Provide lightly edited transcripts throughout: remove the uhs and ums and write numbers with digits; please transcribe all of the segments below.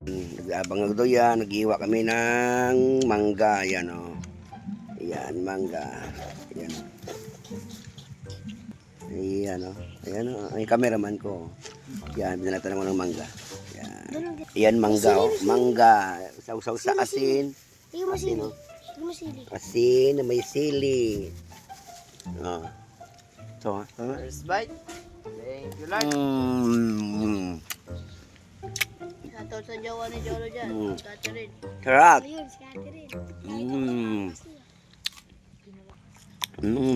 Nag-abang na yan, nag-iwa kami ng mangga. Yan o. Yan, mangga. Yan. Ayan o. Ayan o. Ang cameraman ko. Yan, binalatan mo ng mangga. Yan. Yan, mangga o. Mangga. Sausaw sa asin. Asin o. Asin na may sili. O. Ito. First bite. Thank you, Lord. Shoutout sa jowa ni Jolo dyan. Catherine. Sarap. Ayun, si Catherine.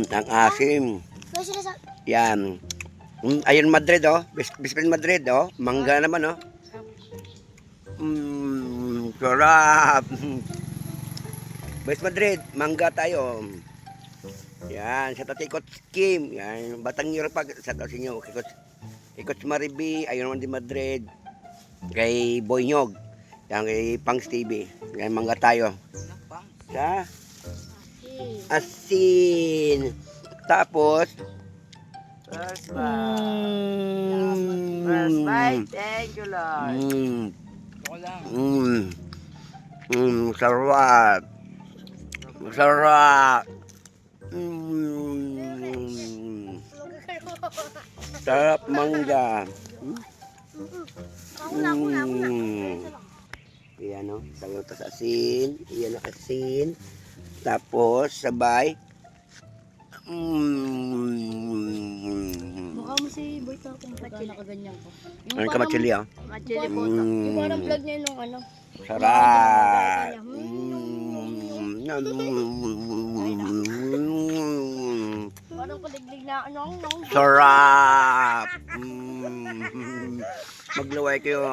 Ang asim. Yan. Ayun Madrid oh. Bispin Madrid oh. Mangga naman oh. Sarap. West Madrid, mangga tayo. Yan, sa Tatikot Scheme. Yan, Batang Europa sa inyo. Ikot Maribi, ayun naman di Madrid. Kay Boynyog. Yan kay Pangs TV. Yan, mangga tayo. Sa asin. Tapos First bite. First bite. Thank you, Lord. Ito lang. Sarap. Sarap. Sarap mangga. Iyan o, tayo tas asin. Iyan o asin. Tapos sabay. Mukha mo si Boy Tor kung pachili. Nakaganyan ko. Ano ka machili ah? Machili po. Yung parang vlog niya nung ano. Sarap. Parang kuliglig na ano. Sarap. Maglaway kayo.